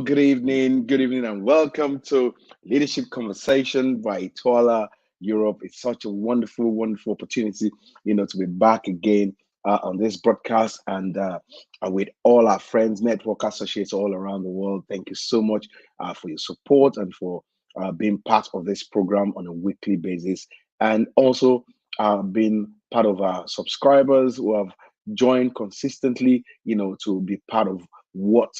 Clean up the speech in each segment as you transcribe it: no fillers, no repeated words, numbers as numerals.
Good evening, and welcome to Leadership Conversation by ITWLA Europe. It's such a wonderful, wonderful opportunity, to be back again on this broadcast and with all our friends, network associates all around the world. Thank you so much for your support and for being part of this program on a weekly basis, and also being part of our subscribers who have joined consistently, to be part of what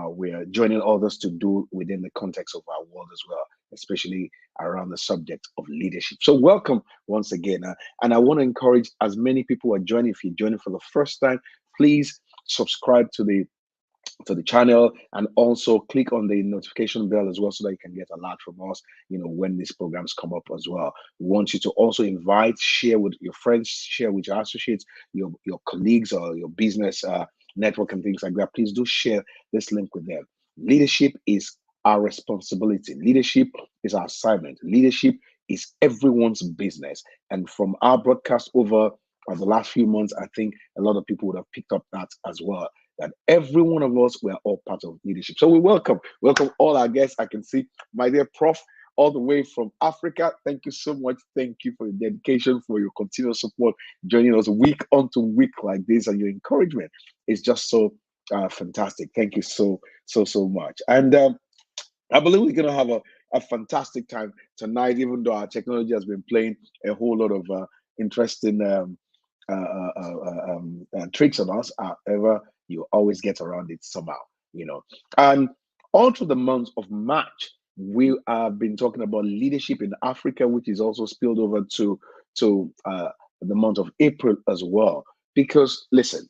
we're joining others to do within the context of our world as well, especially around the subject of leadership. So, welcome once again. And I want to encourage as many people who are joining. If you're joining for the first time, please subscribe to the channel and also click on the notification bell as well so that you can get alert from us when these programs come up as well. We want you to also invite, share with your friends, share with your associates, your colleagues, or your business network and things like that. Please do share this link with them. Leadership is our responsibility. Leadership is our assignment. Leadership is everyone's business. And from our broadcast over the last few months, I think a lot of people would have picked up that as well, that every one of us, we're all part of leadership. So we welcome all our guests. I can see my dear Prof, all the way from Africa. Thank you so much. Thank you for your dedication, for your continuous support, joining us week on to week like this, and your encouragement is just so fantastic. Thank you so much. And I believe we're going to have a fantastic time tonight, even though our technology has been playing a whole lot of interesting tricks on us. However, you always get around it somehow. And all through the month of March, we have been talking about leadership in Africa, which is also spilled over to the month of April as well. Because listen,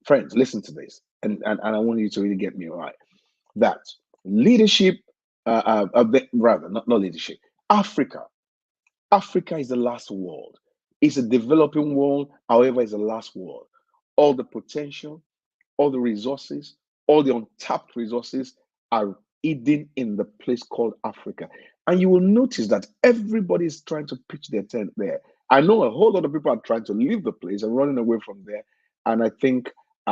friends, listen to this, and I want you to really get me right. That leadership, rather not leadership, Africa is the last world. It's a developing world, however, it's the last world. All the potential, all the resources, all the untapped resources are hidden in the place called Africa. And you will notice that everybody's trying to pitch their tent there. I know a whole lot of people are trying to leave the place and running away from there. And I think,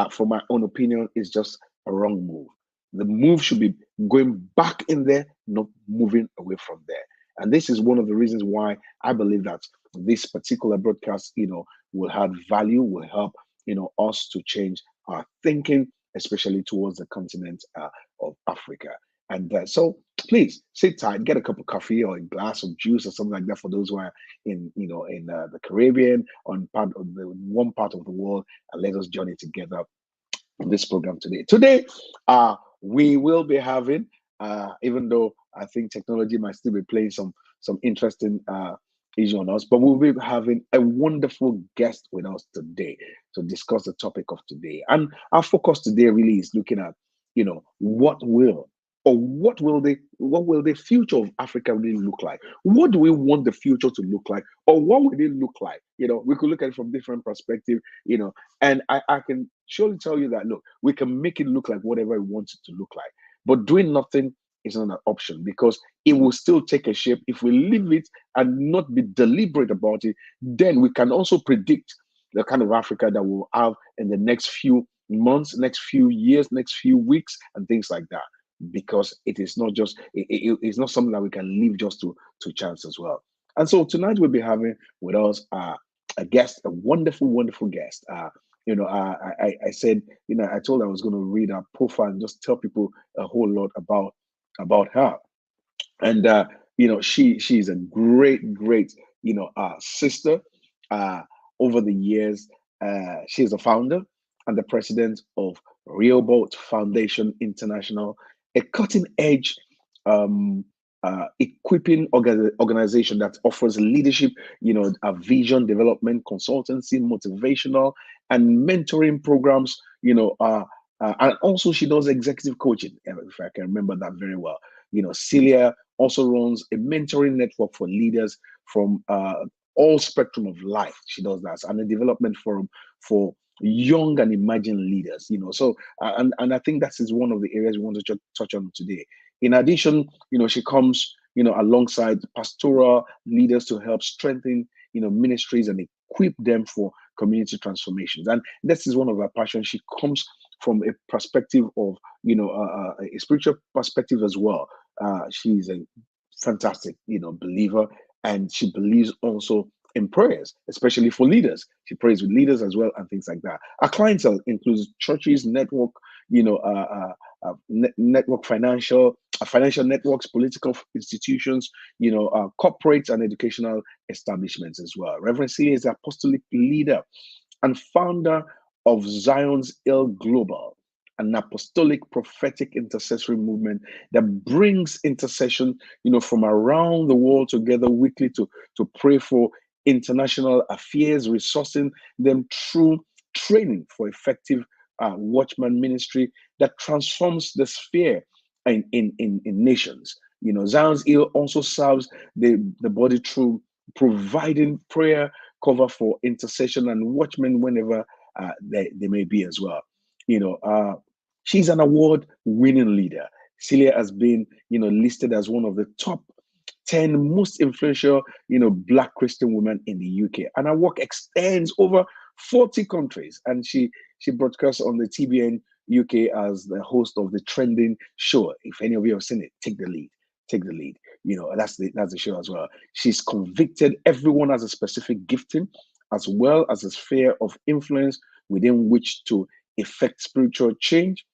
from my own opinion, it's just a wrong move. The move should be going back in there, not moving away from there. And this is one of the reasons why I believe that this particular broadcast, will have value, will help, us to change our thinking, especially towards the continent of Africa. And so please sit tight, get a cup of coffee or a glass of juice or something like that for those who are in the Caribbean, on one part of the world, and let us journey together on this program today. Today, we will be having, even though I think technology might still be playing some interesting issue on us, but we'll be having a wonderful guest with us today to discuss the topic of today. And our focus today really is looking at, what will the future of Africa really look like? What do we want the future to look like? Or what would it look like? We could look at it from different perspectives, and I can surely tell you that, look, we can make it look like whatever we want it to look like. But doing nothing is not an option, because it will still take a shape. If we leave it and not be deliberate about it, then we can also predict the kind of Africa that we'll have in the next few months, next few years, next few weeks, and things like that. Because it is not just it's not something that we can leave just to chance as well. And so tonight we'll be having with us a guest, a wonderful guest. I said, I told her I was going to read her profile and just tell people a whole lot about her. And she's a great sister. Over the years, she is a founder and the president of Rehoboth Foundation International, a cutting-edge equipping organization that offers leadership, a vision development, consultancy, motivational, and mentoring programs. And also she does executive coaching, if I can remember that very well. Celia also runs a mentoring network for leaders from all spectrum of life. She does that, and a development forum for young and emerging leaders. So and I think that is one of the areas we want to touch on today. In addition, she comes alongside pastoral leaders to help strengthen ministries and equip them for community transformations. And this is one of her passions. She comes from a perspective of, a spiritual perspective as well. She's a fantastic, believer, and she believes also in prayers, especially for leaders. She prays with leaders as well and things like that. Our clientele includes churches, network, network financial networks, political institutions, corporates and educational establishments as well. Reverend Celia is the apostolic leader and founder of Zion's Hill Global, an apostolic prophetic intercessory movement that brings intercession, from around the world together weekly to pray for international affairs, resourcing them through training for effective watchman ministry that transforms the sphere in nations. Zion's Hill also serves the body through providing prayer cover for intercession and watchmen whenever they may be as well. She's an award-winning leader. Celia has been, listed as one of the top 10 most influential, Black Christian women in the UK. And her work extends over 40 countries. And she broadcasts on the TBN UK as the host of the trending show. If any of you have seen it, take the lead. Take the lead. That's the show as well. She's convicted everyone has a specific gifting as well as a sphere of influence within which to effect spiritual change,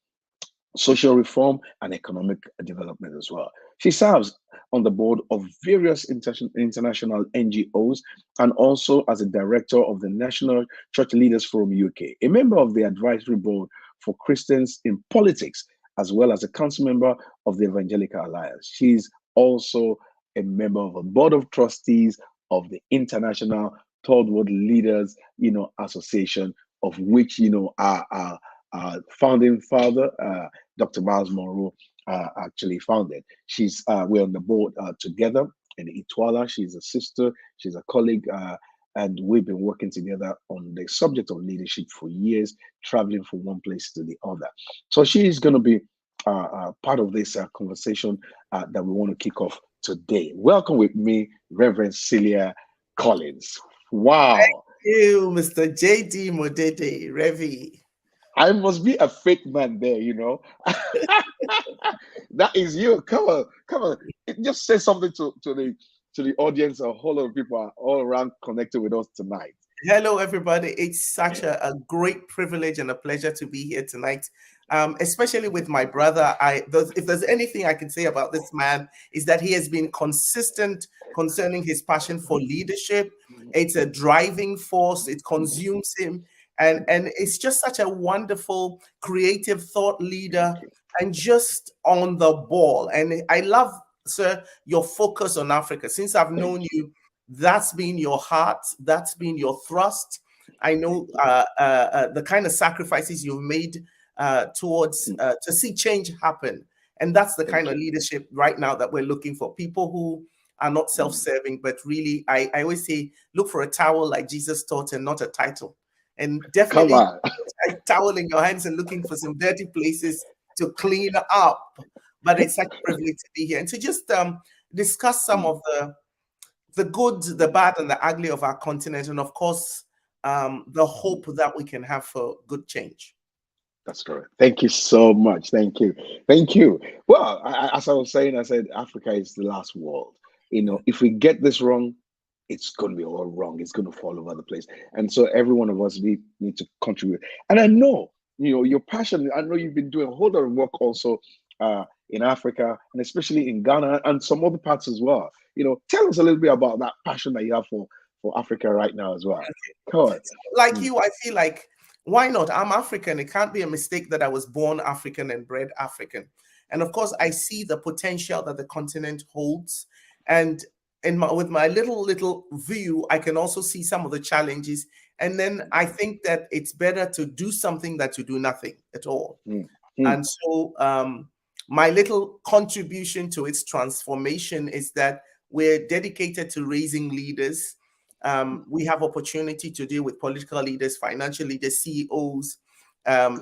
social reform, and economic development as well. She serves on the board of various international NGOs and also as a director of the National Church Leaders Forum UK, a member of the advisory board for Christians in Politics, as well as a council member of the Evangelical Alliance. She's also a member of a board of trustees of the International Third World Leaders, Association, of which, our founding father, Dr. Miles Monroe, actually founded. We're on the board together in ITWLA. She's a sister, she's a colleague, and we've been working together on the subject of leadership for years, traveling from one place to the other. So she is going to be part of this conversation that we want to kick off today. Welcome with me, Reverend Celia Collins. Wow. Thank you, Mr. JD Modede, Revi. I must be a fake man there, That is you. Come on. Just say something to the audience. A whole lot of people are all around connected with us tonight. Hello, everybody. It's such a great privilege and a pleasure to be here tonight, especially with my brother. If there's anything I can say about this man, is that he has been consistent concerning his passion for leadership. It's a driving force. It consumes him. And it's just such a wonderful, creative thought leader and just on the ball. And I love, sir, your focus on Africa. Since I've known you, that's been your heart. That's been your thrust. I know the kind of sacrifices you've made towards to see change happen. And that's the kind of leadership right now that we're looking for. People who are not self-serving, but really, I always say, look for a towel like Jesus taught and not a title. And definitely a towel in your hands and looking for some dirty places to clean up. But it's such a privilege to be here and to just discuss some of the good, the bad, and the ugly of our continent. And of course, the hope that we can have for good change. That's correct. Thank you so much. Thank you. Well, as I was saying, I said Africa is the last world. If we get this wrong, it's going to be all wrong. It's going to fall over the place. And so every one of us need to contribute. And I know, your passion, I know you've been doing a whole lot of work also in Africa, and especially in Ghana and some other parts as well. Tell us a little bit about that passion that you have for Africa right now as well. Come on. Like you, I feel like, why not? I'm African. It can't be a mistake that I was born African and bred African. And of course, I see the potential that the continent holds. And with my little view, I can also see some of the challenges. And then I think that it's better to do something than to do nothing at all. And so my little contribution to its transformation is that we're dedicated to raising leaders. We have opportunity to deal with political leaders, financial leaders, CEOs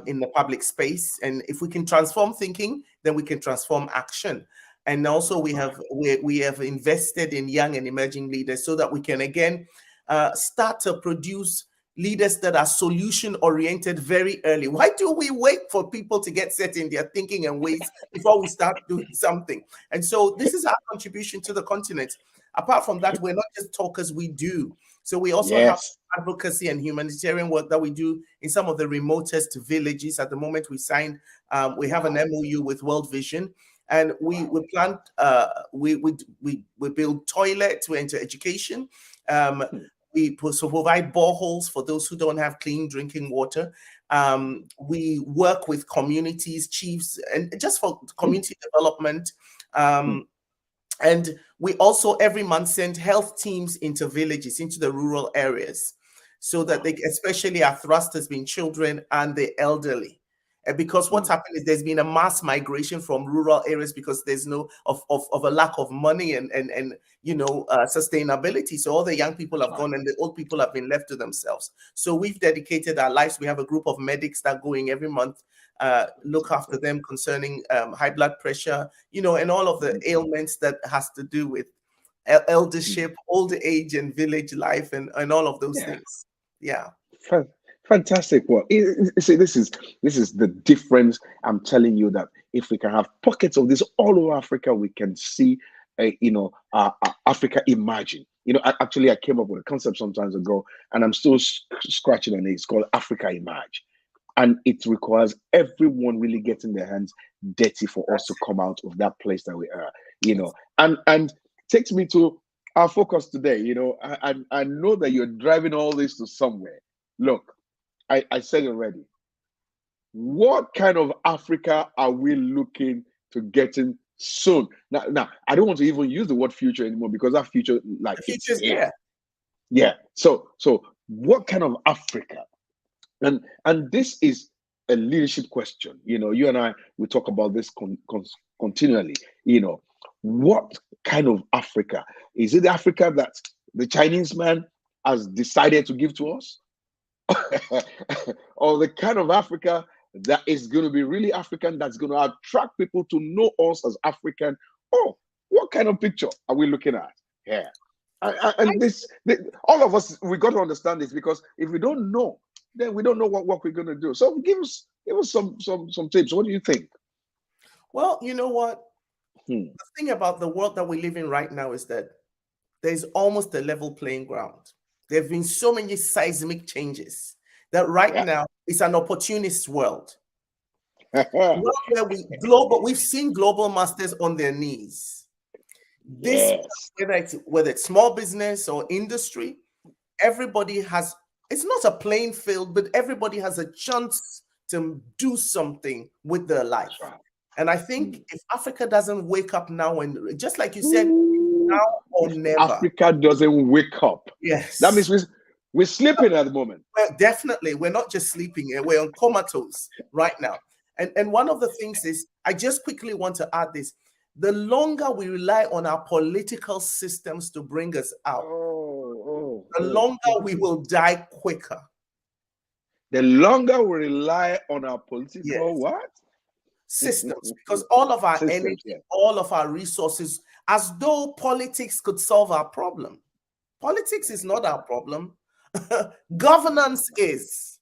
in the public space. And if we can transform thinking, then we can transform action. And also we have invested in young and emerging leaders so that we can again start to produce leaders that are solution oriented very early. Why do we wait for people to get set in their thinking and ways before we start doing something? And so this is our contribution to the continent. Apart from that, we're not just talkers, we do. So we also have Yes. advocacy and humanitarian work that we do in some of the remotest villages. At the moment, we signed, we have an MOU with World Vision, and we plant, we build toilets, we enter education. We provide boreholes for those who don't have clean drinking water. We work with communities, chiefs, and just for community development. And we also every month send health teams into villages, into the rural areas, so that they, especially our thrust has been children and the elderly. And because what's happened is there's been a mass migration from rural areas because there's no of a lack of money and sustainability. So all the young people have gone and the old people have been left to themselves. So we've dedicated our lives. We have a group of medics that go in every month, look after them concerning high blood pressure, and all of the ailments that has to do with eldership, old age, and village life, and all of those things. Yeah. Fantastic. Well, see, this is the difference. I'm telling you that if we can have pockets of this all over Africa, we can see, Africa imagine. Actually, I came up with a concept some time ago, and I'm still scratching on it. It's called Africa Imagine, and it requires everyone really getting their hands dirty for us to come out of that place that we are. And takes me to our focus today. I know that you're driving all this to somewhere. Look. I said it already. What kind of Africa are we looking to getting soon? Now, I don't want to even use the word future anymore because that future, like, the future's there. Yeah. So what kind of Africa? And this is a leadership question. You and I, we talk about this continually. What kind of Africa? Is it the Africa that the Chinese man has decided to give to us? Or the kind of Africa that is going to be really African, that's going to attract people to know us as African? Oh, what kind of picture are we looking at here? And this, all of us, we got to understand this, because if we don't know, then we don't know what we're going to do. So give us some tips. What do you think? Well, you know what? The thing about the world that we live in right now is that there's almost a level playing ground. There have been so many seismic changes that now it's an opportunist world. Where we've seen global masters on their knees. Whether it's small business or industry, everybody has, it's not a playing field, but everybody has a chance to do something with their life. And I think if Africa doesn't wake up now, and just like you said, now or never. Africa doesn't wake up. Yes. That means we're sleeping at the moment. Well, definitely. We're not just sleeping. We're on comatose right now. And one of the things is, I just quickly want to add this. The longer we rely on our political systems to bring us out, the longer we will die quicker. The longer we rely on our political what? Systems, because all of our energy, all of our resources, as though politics could solve our problem. Politics is not our problem. Governance is.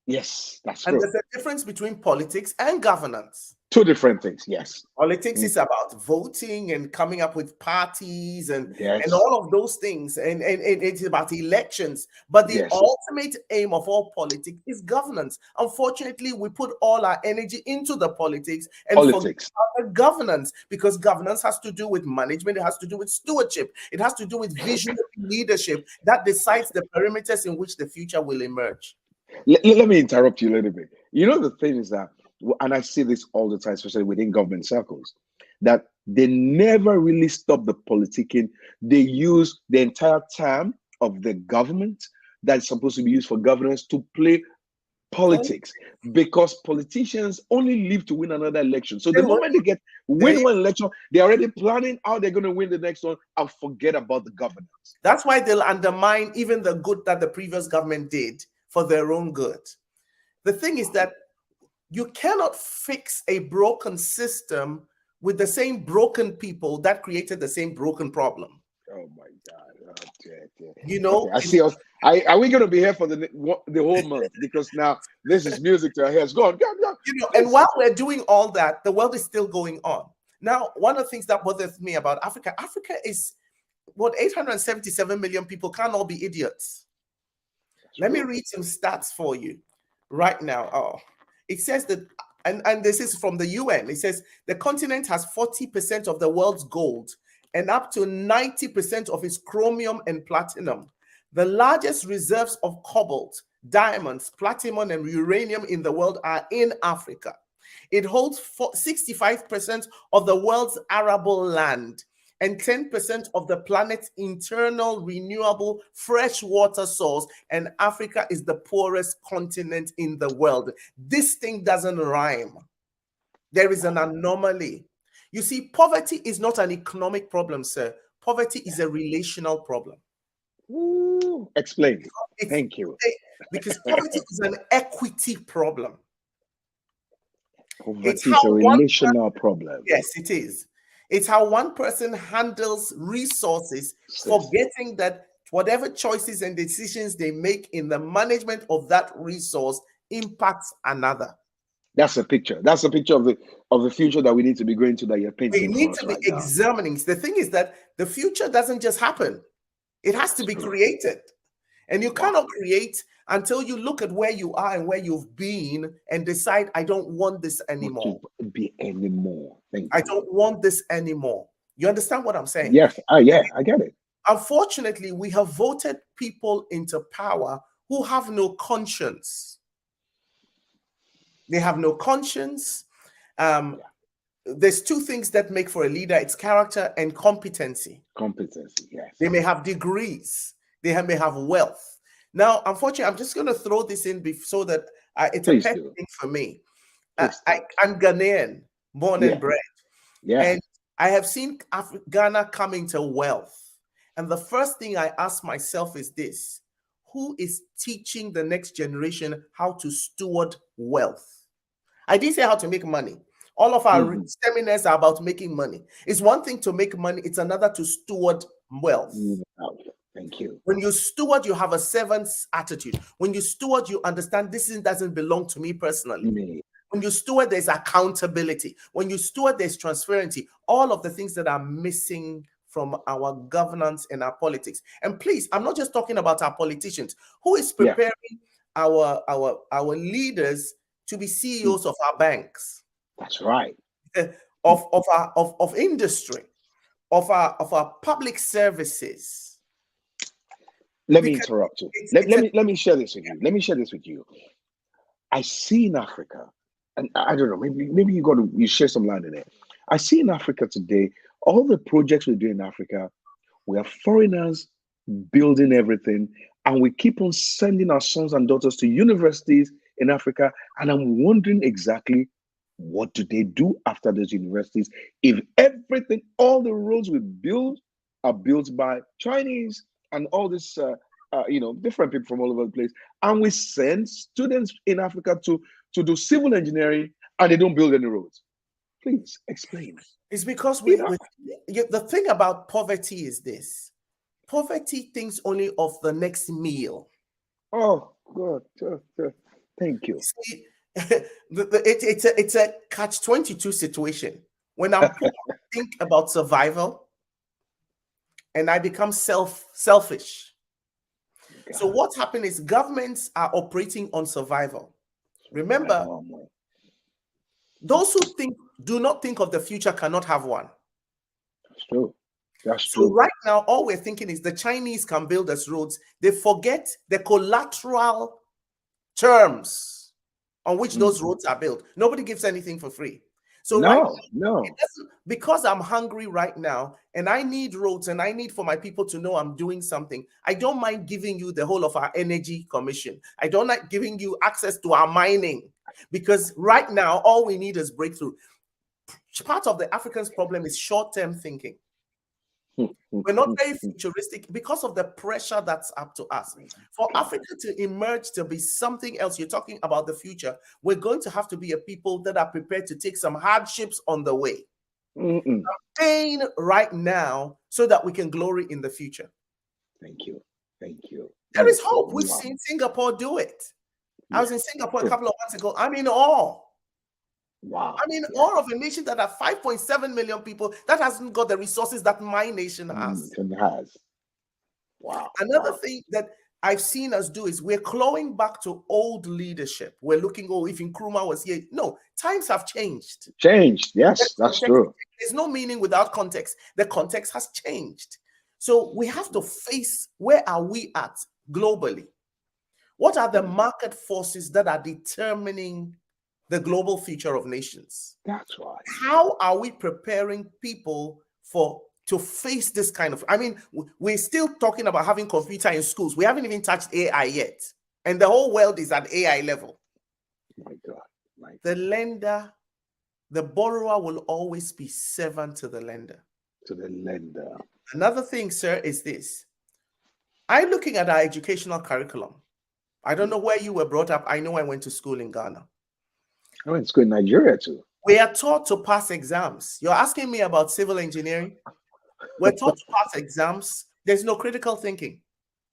Yes, that's true. And there's a difference between politics and governance. Two different things, yes. Politics is about voting and coming up with parties and all of those things. And it's about elections. But the ultimate aim of all politics is governance. Unfortunately, we put all our energy into the politics and forget about the governance, because governance has to do with management. It has to do with stewardship. It has to do with visionary leadership that decides the perimeters in which the future will emerge. Let me interrupt you a little bit. The thing is that, and I see this all the time, especially within government circles, that they never really stop the politicking. They use the entire time of the government that's supposed to be used for governance to play politics, because politicians only live to win another election. So the moment they win one election, they're already planning how they're going to win the next one and forget about the governance. That's why they'll undermine even the good that the previous government did for their own good. The thing is that you cannot fix a broken system with the same broken people that created the same broken problem. Oh my God. dear. You know, Okay, I see us. Are we going to be here for the whole month? Because now this is music to our ears. Go on, go on, go on. you know, and while we're doing all that, the world is still going on. Now, one of the things that bothers me about Africa is what 877 million people can't all be idiots. Let me read some stats for you right now. Oh, it says that, and this is from the UN. It says the continent has 40% of the world's gold and up to 90% of its chromium and platinum. The largest reserves of cobalt, diamonds, platinum, and uranium in the world are in Africa. It holds 65% of the world's arable land and 10% of the planet's internal renewable fresh water source, and Africa is the poorest continent in the world. This thing doesn't rhyme. There is an anomaly. You see, poverty is not an economic problem, sir. Poverty is a relational problem. Ooh, explain. Thank you. Because poverty is an equity problem. Poverty is a relational problem. Yes, it is. It's how one person handles resources, forgetting that whatever choices and decisions they make in the management of that resource impacts another. That's a picture. That's a picture of the future that we need to be going to, that you're painting. We need to be examining. The thing is that the future doesn't just happen. It has to be created. And you cannot create until you look at where you are and where you've been and decide, I don't want this anymore. I don't want this anymore. You understand what I'm saying? Yes. Yeah, I get it. Unfortunately, we have voted people into power who have no conscience. They have no conscience. There's two things that make for a leader. It's character and competency. Competency, yes. They may have degrees. They may have wealth. Now, unfortunately, I'm just going to throw this in so that it's a pet thing for me. I'm Ghanaian, born and bred. Yeah. And I have seen Ghana coming to wealth. And the first thing I ask myself is this: who is teaching the next generation how to steward wealth? I didn't say how to make money. All of our seminars are about making money. It's one thing to make money. It's another to steward wealth. Thank you. When you steward, you have a servant's attitude. When you steward, you understand this doesn't belong to me personally. When you steward, there's accountability. When you steward, there's transparency. All of the things that are missing from our governance and our politics. And please, I'm not just talking about our politicians. Who is preparing our leaders to be CEOs of our banks? That's right. Of industry, of our public services. Let me interrupt you. Let me share this with you. Let me share this with you. I see in Africa, and I don't know, maybe you share some light in it. I see in Africa today, all the projects we do in Africa, we are foreigners building everything, and we keep on sending our sons and daughters to universities in Africa. And I'm wondering exactly, what do they do after those universities if everything, all the roads we build are built by Chinese and all this, different people from all over the place, and we send students in Africa to do civil engineering, and they don't build any roads? Please explain. It's because the thing about poverty is this: poverty thinks only of the next meal. Oh, good. Thank you. See, it's a catch-22 situation. When I'm poor, I think about survival, and I become selfish. God. So what's happened is governments are operating on survival. Remember, those who do not think of the future cannot have one. That's true. That's true. So right now, all we're thinking is the Chinese can build us roads. They forget the collateral terms on which those roads are built. Nobody gives anything for free. So because I'm hungry right now and I need roads and I need for my people to know I'm doing something, I don't mind giving you the whole of our energy commission. I don't like giving you access to our mining, because right now all we need is breakthrough. Part of the Africans' problem is short-term thinking. We're not very futuristic because of the pressure that's up to us. For Africa to emerge to be something else, you're talking about the future, we're going to have to be a people that are prepared to take some hardships on the way. Pain right now so that we can glory in the future. Thank you. Thank you. There That is is hope. We've wow. seen Singapore do it. I was in Singapore a True. couple of months ago. I'm in awe. Wow. I'm in awe of a nation that has 5.7 million people that hasn't got the resources that my nation has. It has. Wow. Another Wow. thing that I've seen us do is we're clawing back to old leadership. We're looking, oh, if Nkrumah was here. No, times have changed. Changed. Yes, that's true. There's no meaning without context. The context has changed. So we have to face, where are we at globally? What are the market forces that are determining the global future of nations? That's right. How are we preparing people to face this kind of, I mean, we're still talking about having computer in schools. We haven't even touched AI yet. And the whole world is at AI level. My God. My God. The lender, the borrower will always be servant to the lender. To the lender. Another thing, sir, is this. I'm looking at our educational curriculum. I don't know where you were brought up. I know I went to school in Ghana. I went to school in Nigeria too. We are taught to pass exams. You're asking me about civil engineering? We're taught to pass exams. There's no critical thinking.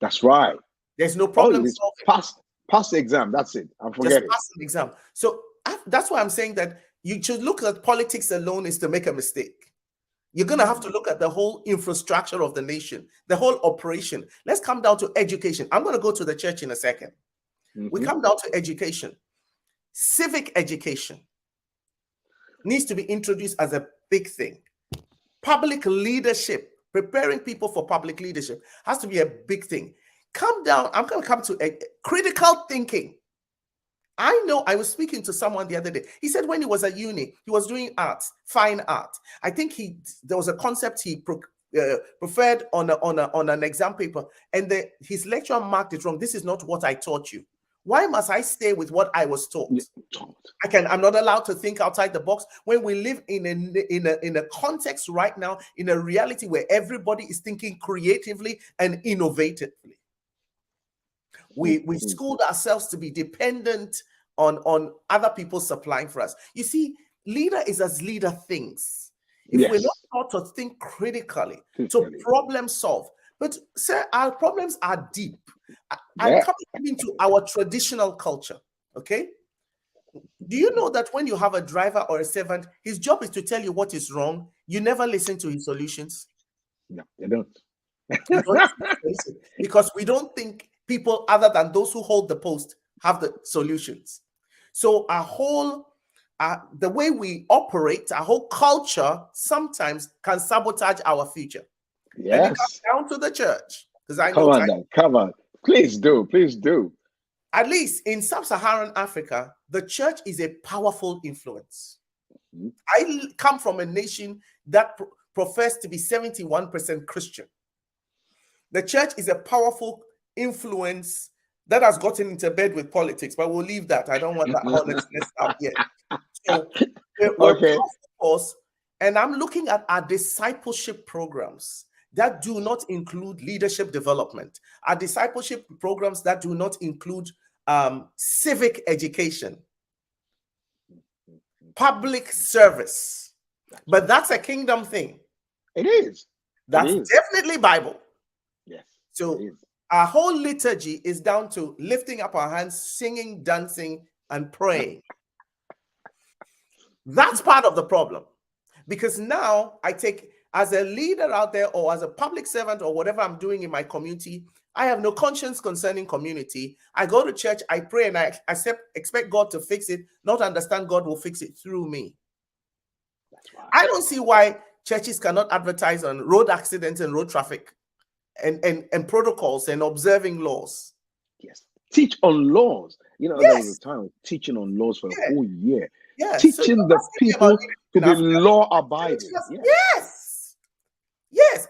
That's right. There's no problem solving. Pass the exam. That's it. I'm forgetting. Just pass an exam. So that's why I'm saying that you should look at politics alone is to make a mistake. You're going to have to look at the whole infrastructure of the nation, the whole operation. Let's come down to education. I'm going to go to the church in a second. We come down to education. Civic education needs to be introduced as a big thing. Public leadership, preparing people for public leadership has to be a big thing. Come down, I'm going to come to critical thinking. I know I was speaking to someone the other day. He said when he was at uni, he was doing arts, fine art. I think there was a concept he preferred on an exam paper, and his lecturer marked it wrong. This is not what I taught you. Why must I stay with what I was taught? I'm not allowed to think outside the box when we live in a context right now, in a reality where everybody is thinking creatively and innovatively. We schooled ourselves to be dependent on other people supplying for us. You see, leader is as leader thinks. If we're not taught to think critically, to problem solve. But sir, our problems are deep. I'm coming into our traditional culture, okay? Do you know that when you have a driver or a servant, his job is to tell you what is wrong? You never listen to his solutions. No, they don't. Because we don't think people other than those who hold the post have the solutions. So our whole, the way we operate, our whole culture sometimes can sabotage our future. Yes. Let me come down to the church. Because I know come on. Please do. At least in sub-Saharan Africa, the church is a powerful influence. I come from a nation that professed to be 71% Christian. The church is a powerful influence that has gotten into bed with politics, but we'll leave that. I don't want that honestness out yet. So we're powerful, and I'm looking at our discipleship programs that do not include leadership development, our discipleship programs that do not include civic education, public service. But that's a kingdom thing. It is. That's definitely Bible. Yes. So our whole liturgy is down to lifting up our hands, singing, dancing, and praying. That's part of the problem. Because now I take, as a leader out there or as a public servant or whatever I'm doing in my community, I have no conscience concerning community. I go to church, I pray, and I expect God to fix it, not understand God will fix it through me. Right. I don't see why churches cannot advertise on road accidents and road traffic and protocols and observing laws. Yes. Teach on laws. You know, there was a time of teaching on laws for a whole year. Yeah. Teaching the people to be law-abiding. Yes.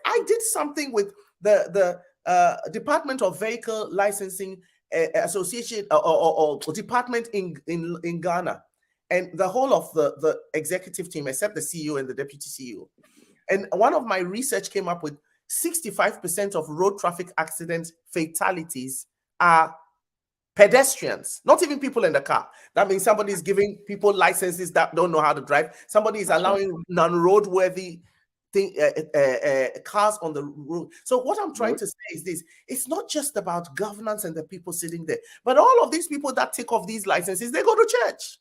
I did something with the Department of Vehicle Licensing Association or department in Ghana, and the whole of the executive team, except the CEO and the deputy CEO. And one of my research came up with 65% of road traffic accident fatalities are pedestrians, not even people in the car. That means somebody is giving people licenses that don't know how to drive. Somebody is allowing non-roadworthy cars on the road. So what I'm trying to say is this: it's not just about governance and the people sitting there, but all of these people that take off these licenses, they go to church.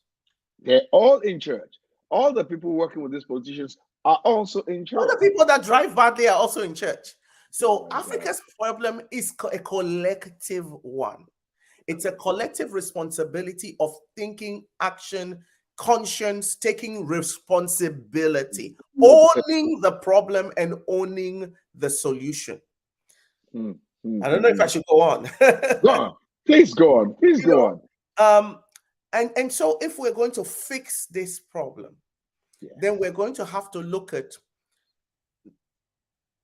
They're all in church. All the people working with these politicians are also in church. All the people that drive badly are also in church. So Africa's problem is a collective one. It's a collective responsibility of thinking, action, conscience, taking responsibility, owning the problem and owning the solution. I don't know if I should go on. Go on. Please go on. Please go on. And so if we're going to fix this problem, then we're going to have to look at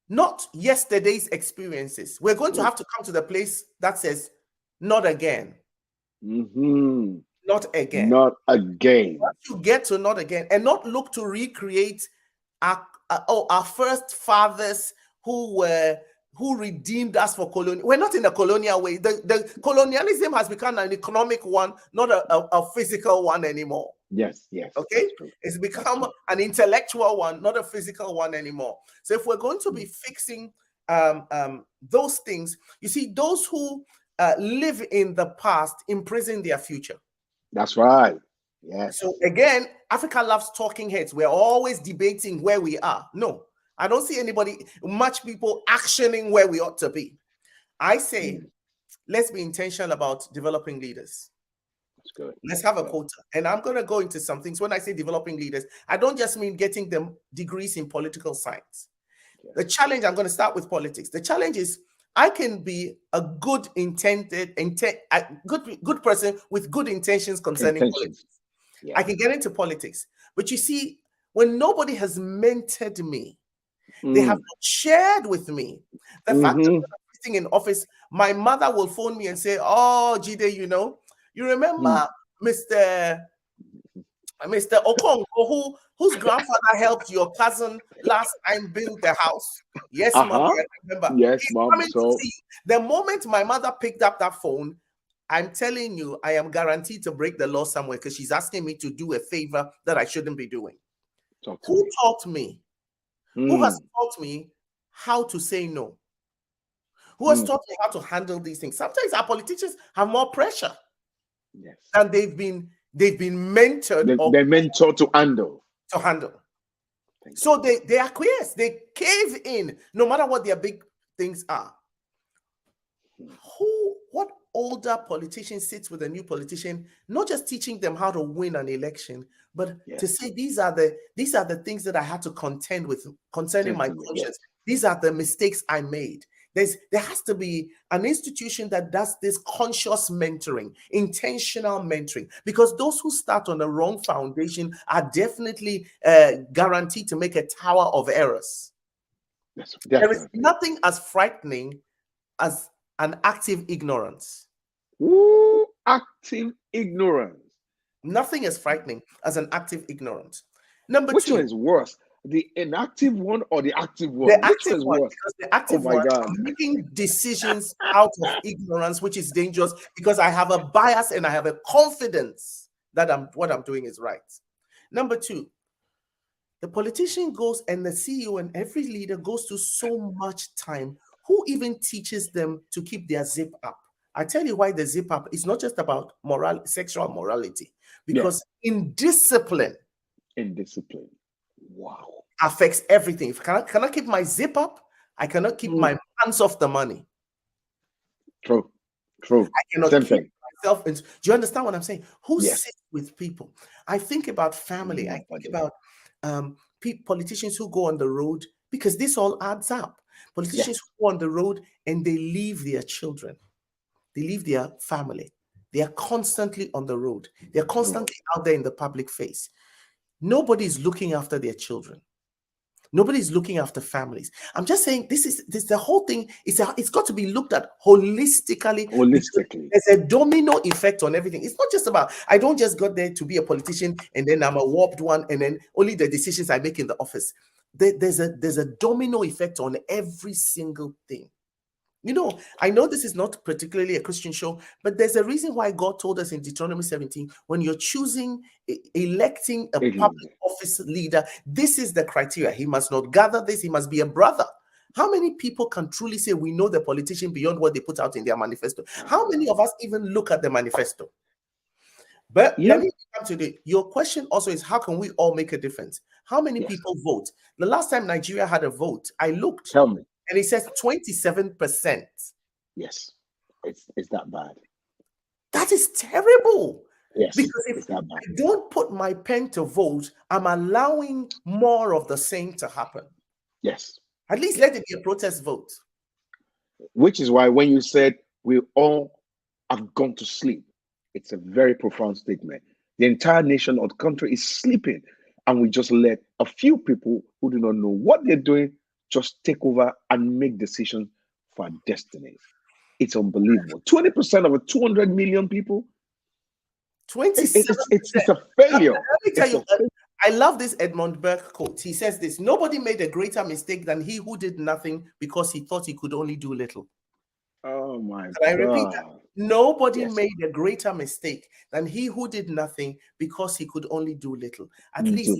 not yesterday's experiences. We're going to have to come to the place that says, not again. Not again. Not again. Once you get to not again and not look to recreate our first fathers who redeemed us for colonial. We're not in a colonial way. The colonialism has become an economic one, not a physical one anymore. Yes. Okay, it's become an intellectual one, not a physical one anymore. So if we're going to be fixing those things, you see, those who live in the past imprison their future. That's right. Yes. So again, Africa loves talking heads. We're always debating where we are. No, I don't see much people actioning where we ought to be. I say, let's be intentional about developing leaders. That's good. Let's have a quota. And I'm going to go into some things. When I say developing leaders, I don't just mean getting them degrees in political science. The challenge, I'm going to start with politics. The challenge is I can be a good good person with good intentions concerning politics. Yeah. I can get into politics. But you see, when nobody has mentored me, they have not shared with me the fact that when I'm sitting in office, my mother will phone me and say, "Oh, Jide, you remember Mr. Okongo, whose grandfather helped your cousin last time build the house?" Yes, Mom, I remember. Yes, Mom. So the moment my mother picked up that phone, I'm telling you, I am guaranteed to break the law somewhere because she's asking me to do a favor that I shouldn't be doing. Who taught me? Who has taught me how to say no? Who has taught me how to handle these things? Sometimes our politicians have more pressure than they've been mentored. They're mentored to handle. So they acquiesce, they cave in, no matter what their big things are. What older politician sits with a new politician, not just teaching them how to win an election, but to say these are the things that I had to contend with concerning my conscience. These are the mistakes I made. There has to be an institution that does this conscious mentoring, intentional mentoring, because those who start on the wrong foundation are definitely guaranteed to make a tower of errors. Yes, there is nothing as frightening as an active ignorance. Ooh, active ignorance. Nothing is frightening as an active ignorance. Number Which two. one is worse? The inactive one or the active one? The active one, because the active one, I'm making decisions out of ignorance, which is dangerous because I have a bias and I have a confidence that what I'm doing is right. Number two, the politician goes and the CEO and every leader goes to so much time. Who even teaches them to keep their zip up? I tell you why the zip up is not just about sexual morality, because indiscipline. Wow. Affects everything. If I cannot keep my zip up, I cannot keep my hands off the money. True. I cannot keep myself. Do you understand what I'm saying? Who sits with people? I think about family. I think about politicians who go on the road, because this all adds up. Politicians who go on the road and they leave their children. They leave their family. They are constantly on the road. They're constantly out there in the public face. Nobody is looking after their children. Nobody's looking after families. I'm just saying this the whole thing. It's got to be looked at holistically. There's a domino effect on everything. It's not just about I don't just got there to be a politician and then I'm a warped one and then only the decisions I make in the office. There's a domino effect on every single thing. You know, I know this is not particularly a Christian show, but there's a reason why God told us in Deuteronomy 17, when you're choosing, electing a public office leader, this is the criteria. He must not gather this, he must be a brother. How many people can truly say we know the politician beyond what they put out in their manifesto? How many of us even look at the manifesto? But let me come to your question also is, how can we all make a difference? How many people vote? The last time Nigeria had a vote, I looked. Tell me. And it says 27%. Yes, it's that bad. That is terrible. Yes, because if I don't put my pen to vote, I'm allowing more of the same to happen. Yes. At least let it be a protest vote. Which is why when you said we all have gone to sleep, it's a very profound statement. The entire nation or the country is sleeping, and we just let a few people who do not know what they're doing just take over and make decisions for our destinies. It's unbelievable. 20% of 200 million people. 27%. It's a failure. Let me tell you, I love this Edmund Burke quote. He says this: nobody made a greater mistake than he who did nothing because he thought he could only do little. Oh my God. I repeat that. Nobody made a greater mistake than he who did nothing because he could only do little. At least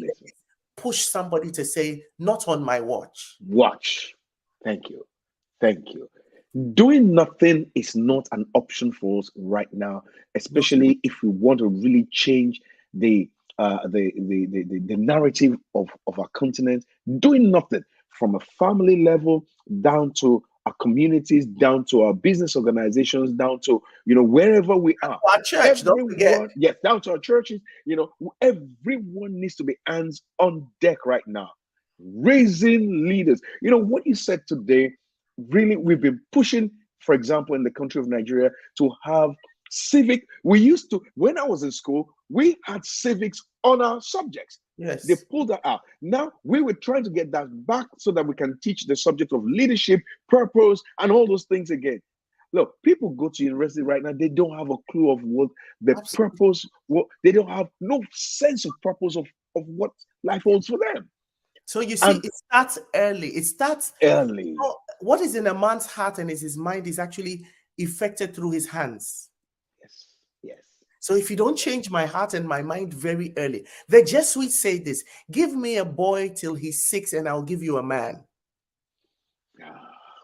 push somebody to say, not on my watch. Watch. Thank you. Thank you. Doing nothing is not an option for us right now, especially if we want to really change the narrative of our continent. Doing nothing from a family level down to our communities, down to our business organizations, down to wherever we are. Our church, don't forget. Yes, down to our churches. Everyone needs to be hands on deck right now, raising leaders. What you said today. Really, we've been pushing, for example, in the country of Nigeria to have civic. We used to, when I was in school, we had civics on our subjects. Yes. They pulled that out. Now we were trying to get that back so that we can teach the subject of leadership, purpose, and all those things again. Look, people go to university right now, they don't have a clue of what the purpose, they don't have no sense of purpose of what life holds for them. So you see, it starts early. It starts early. What is in a man's heart and is his mind is actually affected through his hands. Yes. So if you don't change my heart and my mind very early, the Jesuits say this: give me a boy till he's 6 and I'll give you a man.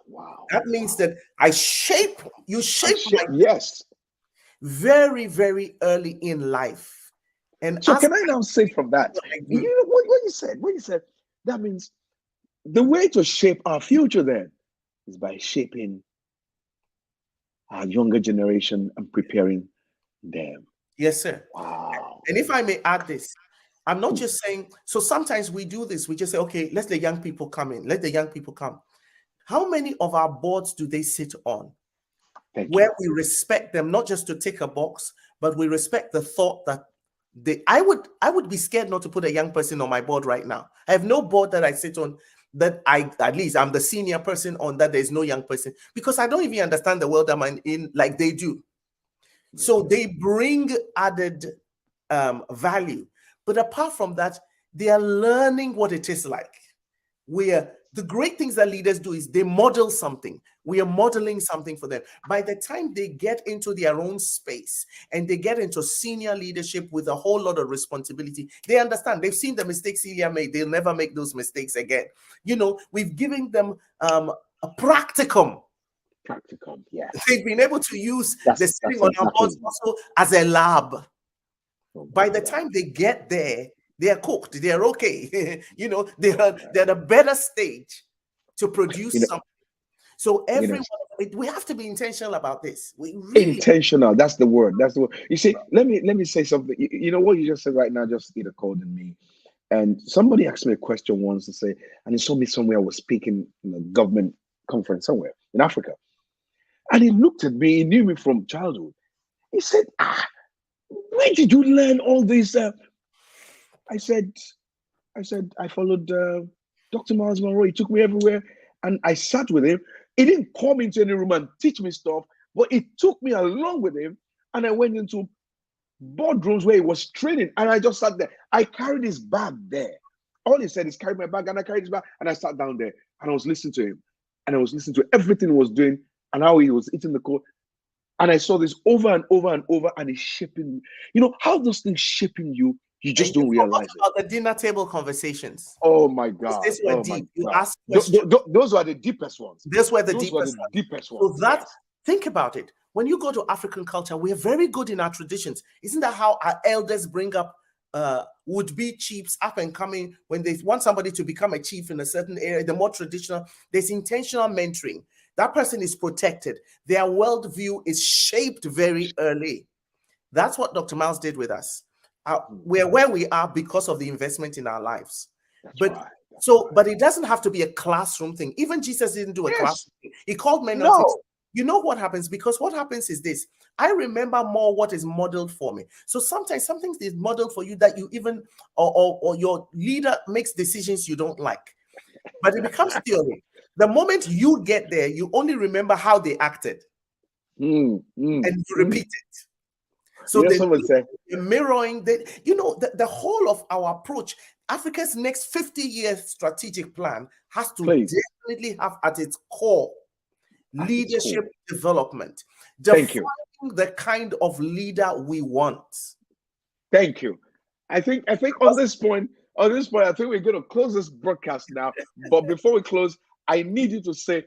Wow. That means that I shape my yes, very, very early in life. And so can I now say from that, what you said, that means the way to shape our future then is by shaping our younger generation and preparing them. Yes, sir. Wow. And if I may add this, I'm not just saying, so sometimes we do this, we just say, okay, let the young people come in, let the young people come. How many of our boards do they sit on? Where we respect them, not just to tick a box, but we respect the thought that I would be scared not to put a young person on my board right now. I have no board that I sit on that at least I'm the senior person on that there's no young person, because I don't even understand the world I'm in like they do. So they bring added value. But apart from that, they are learning what it is like. The great things that leaders do is they model something. We are modeling something for them. By the time they get into their own space and they get into senior leadership with a whole lot of responsibility, they understand. They've seen the mistakes Celia made. They'll never make those mistakes again. We've given them a practicum. Yes. They've been able to use the sitting on our boards also as a lab. By the time they get there, they are cooked. They are okay. They're at a better stage to produce something. So everyone, we have to be intentional about this. We really intentional. That's the word. You see, let me say something. You know what you just said right now just hit a chord in me. And somebody asked me a question once to say, and he saw me somewhere. I was speaking in a government conference somewhere in Africa, and he looked at me. He knew me from childhood. He said, where did you learn all this? I said, I followed Dr. Miles Monroe. He took me everywhere, and I sat with him. He didn't come into any room and teach me stuff, but he took me along with him, and I went into boardrooms where he was training, and I just sat there. I carried his bag there. All he said is carry my bag, and I carried his bag, and I sat down there, and I was listening to him, and I was listening to everything he was doing, and how he was eating the code. And I saw this over and over and over, and it's shaping you. You know how those things shaping you, you And just you don't forgot realize it. about the dinner table conversations. Oh my Because God. these were Oh my deep. You God. ask questions. Those are the deepest ones. These were the Those were the deepest ones. deepest So ones. that, Yes. think about it. When you go to African culture, we are very good in our traditions. Isn't that how our elders bring up would-be chiefs up and coming? When they want somebody to become a chief in a certain area, the more traditional, there's intentional mentoring. That person is protected. Their worldview is shaped very early. That's what Dr. Miles did with us. We're where we are because of the investment in our lives. That's But right. That's so, right. but it doesn't have to be a classroom thing. Even Jesus didn't do a Yes. classroom thing. He called men unto himself. No. You know what happens? Because what happens is this: I remember more what is modeled for me. So sometimes something is modeled for you that you even, or your leader makes decisions you don't like, but it becomes theory. The moment you get there, you only remember how they acted, and you repeat it. So You know, someone said, the mirroring, the whole of our approach, Africa's next 50-year strategic plan has to please, definitely have at its core at its leadership core. development, Thank you. defining the kind of leader we want. Thank you. I think on this point, I think we're going to close this broadcast now. But before we close, I need you to say,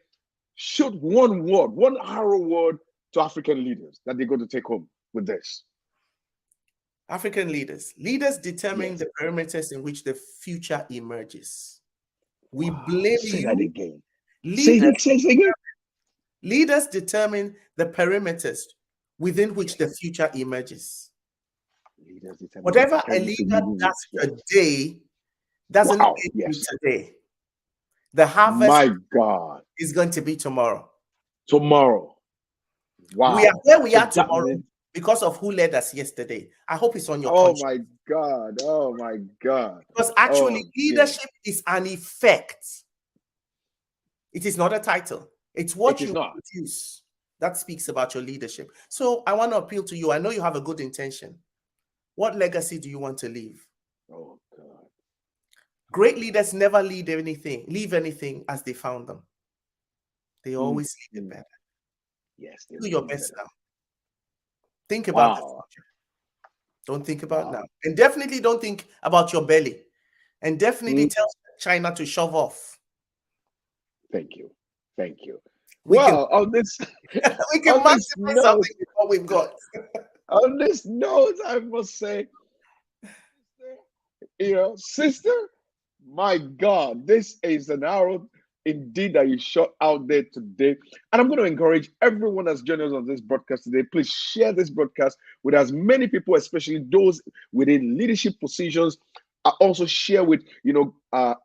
shoot one word, one arrow word to African leaders that they're going to take home with this. African leaders determine the parameters in which the future emerges. We blame Say you. that again. Leaders, Say it again. Leaders determine the parameters within which the future emerges. Whatever a leader does today doesn't end today. The harvest is going to be tomorrow. Tomorrow. Wow. We are where we are tomorrow because of who led us yesterday. I hope it's on your conscience. My God. Oh my God. Because actually, leadership is an effect. It is not a title. It's what you produce that speaks about your leadership. So I want to appeal to you. I know you have a good intention. What legacy do you want to leave? Oh God. Great leaders never leave anything as they found them. They always leave it better. Yes. Do your best now. Think about the future. Don't think about now. And definitely don't think about your belly. And definitely tell China to shove off. Thank you. Thank you. We can maximize something with what we've got. On this note, I must say, sister, my God, this is an arrow indeed that you shot out there today. And I'm going to encourage everyone that's joined us on this broadcast today. Please share this broadcast with as many people, especially those within leadership positions. Also share with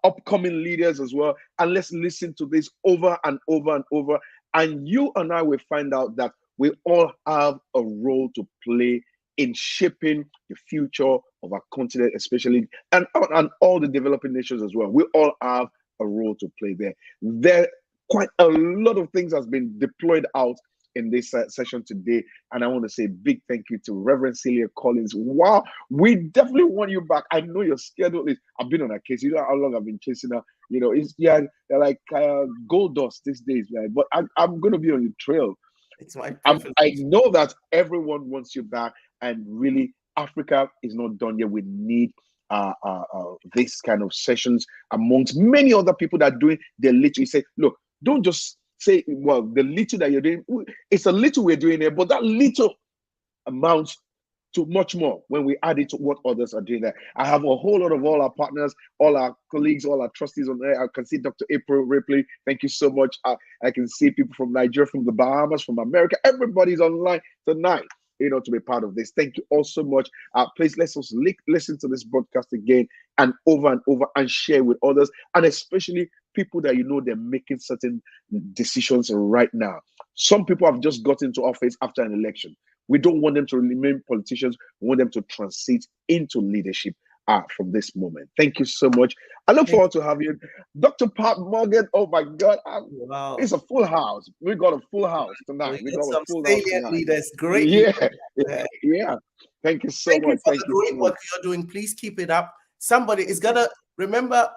upcoming leaders as well. And let's listen to this over and over and over. And you and I will find out that we all have a role to play in shaping the future of our continent, especially, and all the developing nations as well. We all have a role to play there. There quite a lot of things has been deployed out in this session today, and I want to say big thank you to Reverend Celia Collins. Wow, we definitely want you back. I know your schedule is. I've been on a case. You know how long I've been chasing her. They're like gold dust these days, man. But I'm going to be on your trail. It's my I know that everyone wants you back, and really, Africa is not done yet. We need this kind of sessions amongst many other people that are doing. They literally say, look, don't just say, well, the little that you're doing, it's a little we're doing here, but that little amounts to much more when we add it to what others are doing there. I have a whole lot of all our partners, all our colleagues, all our trustees on there. I can see Dr. April Ripley. Thank you so much. I can see people from Nigeria, from the Bahamas, from America. Everybody's online tonight, to be part of this. Thank you all so much. Please let's also listen to this broadcast again and over and share with others, and especially people that they're making certain decisions right now. Some people have just got into office after an election. We don't want them to remain politicians. We want them to transit into leadership from this moment. Thank you so much. I look forward to having you. Dr. Pat Morgan, oh my God. Wow. It's a full house. We got a full house tonight. We got a full house tonight. Leaders. Great. Yeah. Thank you so much. Thank you for the great work you're doing. Please keep it up. Somebody is gonna remember.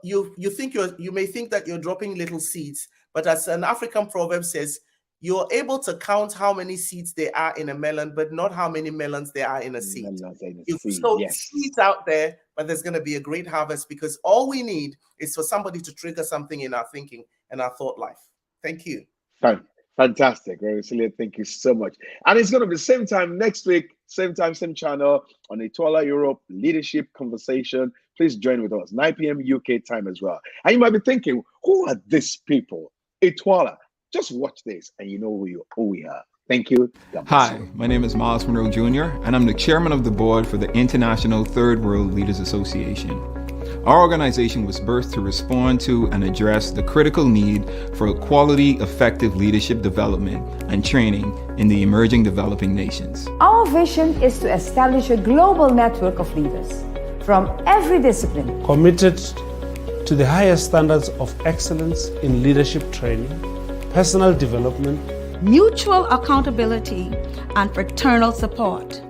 You may think that you're dropping little seeds, but as an African proverb says, you're able to count how many seeds there are in a melon, but not how many melons there are in a seed. You've sowed seeds out there, but there's going to be a great harvest, because all we need is for somebody to trigger something in our thinking and our thought life. Thank you. Fantastic. Very resilient. Thank you so much. And it's going to be same time next week, same time, same channel on ITWLA Europe Leadership Conversation. Please join with us, 9 p.m. UK time as well. And you might be thinking, who are these people? ITWLA. Just watch this and you know who we are. Thank you. Hi, my name is Miles Monroe Jr., and I'm the chairman of the board for the International Third World Leaders Association. Our organization was birthed to respond to and address the critical need for quality, effective leadership development and training in the emerging developing nations. Our vision is to establish a global network of leaders from every discipline, committed to the highest standards of excellence in leadership training, personal development, mutual accountability, and fraternal support,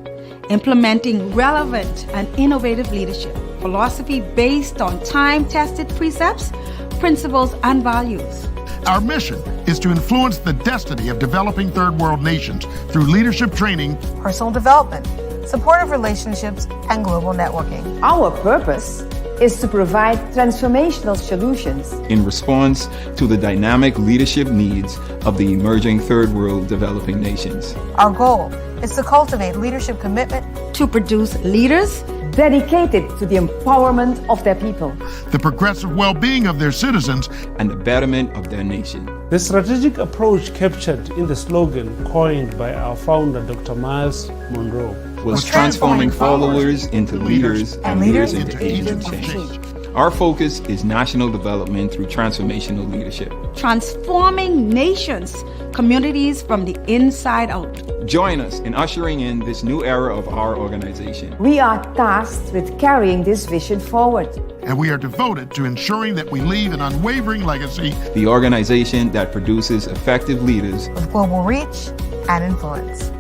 implementing relevant and innovative leadership philosophy based on time-tested precepts, principles, and values. Our mission is to influence the destiny of developing third world nations through leadership training, personal development, supportive relationships, and global networking. Our purpose is to provide transformational solutions in response to the dynamic leadership needs of the emerging third world developing nations. Our goal is to cultivate leadership commitment to produce leaders dedicated to the empowerment of their people, the progressive well-being of their citizens, and the betterment of their nation. The strategic approach captured in the slogan coined by our founder, Dr. Miles Monroe, was transforming followers into leaders and leaders into agents of change. Our focus is national development through transformational leadership, transforming nations, communities from the inside out. Join us in ushering in this new era of our organization. We are tasked with carrying this vision forward, and we are devoted to ensuring that we leave an unwavering legacy. The organization that produces effective leaders with global reach and influence.